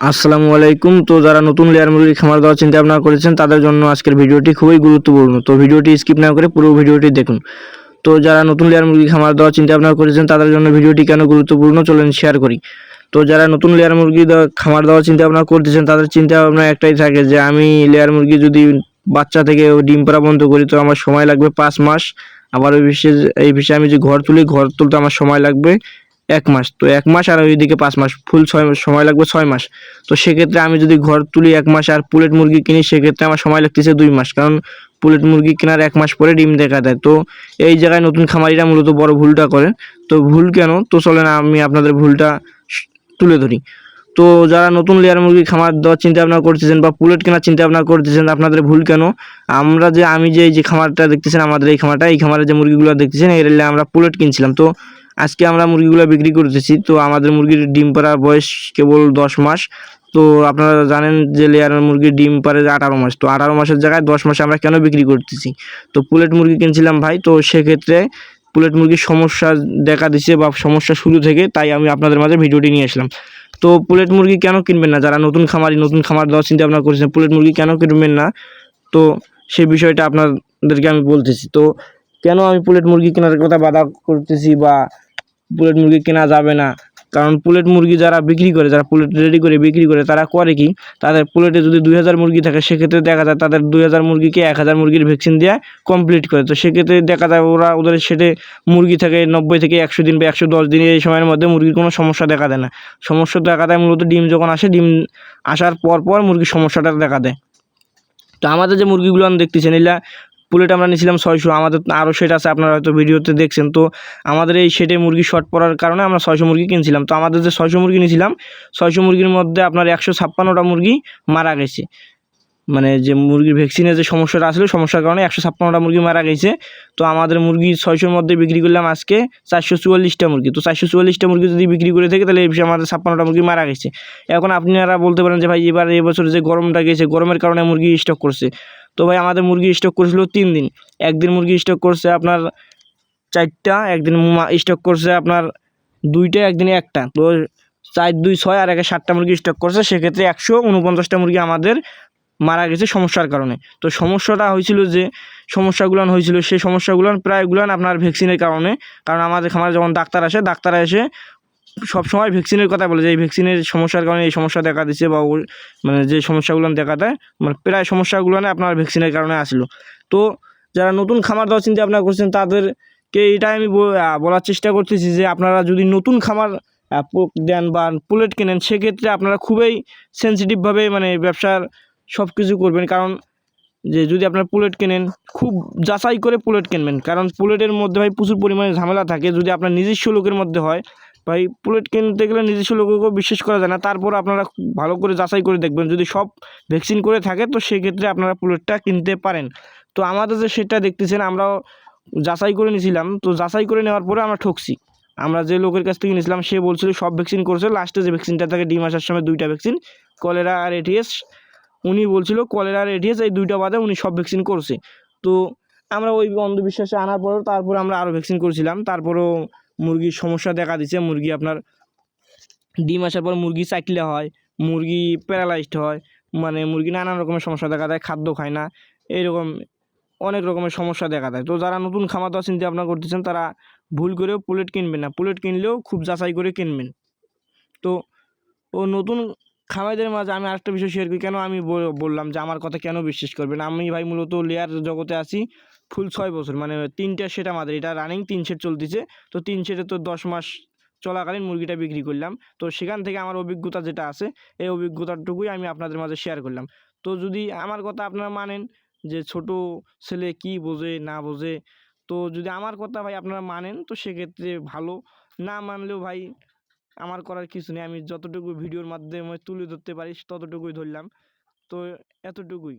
আসসালামু আলাইকুম। তো যারা নতুন লেয়ার মুরগির খামার দেওয়ার চিন্তা ভাবনা করেছেন তাদের জন্য আজকের ভিডিওটি খুবই গুরুত্বপূর্ণ। তো ভিডিওটি স্কিপ না করে পুরো ভিডিওটি দেখুন। তো যারা নতুন লেয়ার মুরগি খামার দেওয়ার চিন্তা ভাবনা করেছেন তাদের জন্য ভিডিওটি কেন গুরুত্বপূর্ণ চলেন শেয়ার করি। তো যারা নতুন লেয়ার মুরগি খামার দেওয়ার চিন্তা ভাবনা করতেছেন তাদের চিন্তা ভাবনা একটাই থাকে যে আমি লেয়ার মুরগি যদি বাচ্চা থেকে ডিম পাড়া বন্ধ করি তো আমার সময় লাগবে 5 মাস। আবার এই বিষয়ে আমি যে ঘর তুলি, ঘর তুলতে আমার সময় লাগবে 1 মাস। তো 1 মাস আর ওইদিকে 5 মাস, ফুল 6 মাস সময় লাগবে 6 মাস। তো সেক্ষেত্রে আমি যদি ঘর তুলি 1 মাস আর পুলেট মুরগি কিনি সেক্ষেত্রে আমার সময় লাগতেছে 2 মাস, কারণ পুলেট মুরগি কেনার 1 মাস পরে ডিম দেখা দেয়। তো এই জায়গায় নতুন খামারিরা মূলত বড় ভুলটা করেন। তো ভুল কেন, তো চলেন আমি আপনাদের ভুলটা তুলে ধরি। তো যারা নতুন লেয়ার মুরগি খামার দেওয়ার চিন্তা ভাবনা করতেছেন বা পুলেট কেনার চিন্তা ভাবনা করতেছেন আপনাদের ভুল কেন। আমি যে খামারটা দেখতেছেন, আমাদের এই খামারে যে মুরগিগুলো দেখতেছেন এর আমরা পুলেট কিনছিলাম। তো আজকে আমরা মুরগিগুলো বিক্রি করতেছি। তো আমাদের মুরগির ডিম পাড়ার বয়স কেবল 10 মাস। তো আপনারা জানেন যে লেয়ার মুরগির ডিম পারে 18 মাস। তো 18 মাসের জায়গায় 10 মাসে আমরা কেন বিক্রি করতেছি। তো পুলেট মুরগি কিনছিলাম ভাই, তো সেক্ষেত্রে পুলেট মুরগির সমস্যা দেখা দিচ্ছে বা সমস্যা শুরু থেকে, তাই আমি আপনাদের মাঝে ভিডিওটি নিয়ে আসলাম। তো পুলেট মুরগি কেন কিনবেন না, যারা নতুন খামার দেওয়ার চিন্তা ভাবনা করেছেন পুলেট মুরগি কেন কিনবেন না, তো সেই বিষয়টা আপনাদেরকে আমি বলতেছি। তো কেন আমি পুলেট মুরগি কেনার কথা বাধা করতেছি বা পুলেট মুরগি কেনা যাবে না, কারণ পুলেট মুরগি যারা বিক্রি করে, যারা পুলেট রেডি করে বিক্রি করে তারা করে কি, তাদের পুলেটে যদি 2000 মুরগি থাকে সেক্ষেত্রে দেখা যায় তাদের 2000 মুরগিকে 1000 মুরগির ভ্যাকসিন দিয়ে কমপ্লিট করে। তো সেক্ষেত্রে দেখা যায় ওদের সেটে মুরগি থাকে 90 থেকে 100 দিন বা 110 দিন, এই সময়ের মধ্যে মুরগির কোনো সমস্যা দেখা দেয় না। সমস্যা দেখা দেয় মূলত ডিম যখন আসে, ডিম আসার পর মুরগির সমস্যাটা দেখা দেয়। তো আমাদের যে মুরগিগুলো আমি দেখতেছেন এগুলা পুলেট আমরা নিয়েছিলাম 600, আমাদের আরও সেট আছে, আপনারা হয়তো ভিডিওতে দেখছেন। তো আমাদের এই সেটে মুরগি শর্ট পড়ার কারণে আমরা 600 মুরগি কিনছিলাম। তো আমাদের যে 600 মুরগি নিয়েছিলাম 600 মুরগির মধ্যে আপনার 156টা মুরগি মারা গেছে, মানে যে মুরগির ভ্যাকসিনের যে সমস্যাটা আসলে সমস্যার কারণে 156টা মুরগি মারা গেছে। তো আমাদের মুরগি 600-র মধ্যে বিক্রি করলাম আজকে 444টা মুরগি। তো 444টা মুরগি যদি বিক্রি করে থাকে তাহলে এই বিষয়ে আমাদের 56টা মুরগি মারা গেছে। এখন আপনারা বলতে পারেন যে ভাই এবছর যে গরমটা গেছে, গরমের কারণে মুরগি স্টক করছে। তো ভাই আমাদের মুরগি স্টক করেছিল 3 দিন। একদিন মুরগি স্টক করছে আপনার 4টা, একদিন স্টক করছে আপনার 2টা, একদিনে 1টা। তো 4 2 6 আর 7টা মুরগি স্টক করছে, সেক্ষেত্রে 149টা মুরগি আমাদের মারা গেছে সমস্যার কারণে। তো সমস্যাটা হয়েছিল যে সমস্যাগুলো হয়েছিল সেই সমস্যাগুলো প্রায়গুলো আপনার ভ্যাকসিনের কারণে। কারণ আমাদের খামারে যখন ডাক্তার এসে সবসময় ভ্যাকসিনের কথা বলে যে এই ভ্যাকসিনের সমস্যার কারণে এই সমস্যা দেখা দিচ্ছে বা মানে যে সমস্যাগুলো দেখা দেয়, মানে প্রায় সমস্যাগুলো আপনার ভ্যাকসিনের কারণে আসলো। তো যারা নতুন খামার দেওয়ার চিন্তা ভাবনা করছেন তাদেরকে এটাই আমি বলার চেষ্টা করতেছি যে আপনারা যদি নতুন খামার দেন বা পুলেট কেনেন সেক্ষেত্রে আপনারা খুবই সেন্সিটিভভাবে মানে ব্যবসার সব কিছু করবেন। কারণ যে যদি আপনার পুলেট কেনেন খুব যাচাই করে পুলেট কিনবেন, কারণ পুলেটের মধ্যে ভাই প্রচুর পরিমাণে ঝামেলা থাকে। যদি আপনার নিজস্ব লোকের মধ্যে হয় ভাই, পুলেট কিনতে গেলে নিজস্ব লোককেও বিশ্বাস করা যায় না। তারপর আপনারা ভালো করে যাচাই করে দেখবেন, যদি সব ভ্যাকসিন করে থাকে তো সেক্ষেত্রে আপনারা পুলেটটা কিনতে পারেন। তো আমাদের যে সেটা দেখতেছেন আমরাও যাচাই করে নিয়েছিলাম। তো যাচাই করে নেওয়ার পরে আমরা ঠকছি। আমরা যে লোকের কাছ থেকে নিয়েছিলাম সে বলছিল সব ভ্যাকসিন করছে, লাস্টে যে ভ্যাকসিনটা থাকে ডিম আসার সময় 2টা ভ্যাকসিন, কলেরা আর এটিএস, উনি বলছিল কলেরা আর এটিএস এই 2টা বাদে উনি সব ভ্যাকসিন করছে। তো আমরা ওই অন্ধবিশ্বাসে আনার পরেও তারপর আমরা আরও ভ্যাকসিন করেছিলাম, তারপরেও মুরগির সমস্যা দেখা দিচ্ছে। মুরগি আপনার ডিম আসার পর মুরগি চাকলে হয়, মুরগি প্যারালাইজড হয়, মানে মুরগি নানান রকমের সমস্যা দেখা দেয়, খাদ্য খায় না, এইরকম অনেক রকমের সমস্যা দেখা দেয়। তো যারা নতুন খামার দেওয়ার চিন্তা ভাবনা করতেছেন তারা ভুল করেও পুলেট কিনবেন না, পুলেট কিনলেও খুব যাচাই করে কিনবেন। তো নতুন খামারিদের মাঝে আমি আরেকটা বিষয় শেয়ার করি, কেন আমি বললাম যে আমার কথা কেন বিশ্বাস করবেন। আমি ভাই মূলত লেয়ার জগতে আছি ফুল 6 বছর, মানে 3টা সেট আমাদের, এটা রানিং 3 সেট চলতেছে। তো 3 সেটে তো 10 মাস চলাকালীন মুরগিটা বিক্রি করলাম। তো সেখান থেকে আমার অভিজ্ঞতা যেটা আছে এই অভিজ্ঞতাটুকুই আমি আপনাদের মাঝে শেয়ার করলাম। তো যদি আমার কথা আপনারা মানেন, যে ছোট ছেলে কি বোঝে না বোঝে, তো যদি আমার কথা ভাই আপনারা মানেন তো সেক্ষেত্রে ভালো, না মানলেও ভাই আমার করার কিছু নেই। আমি যতটুকু ভিডিওর মাধ্যমে তুলে ধরতে পারি ততটুকুই ধরলাম। তো এতটুকুই।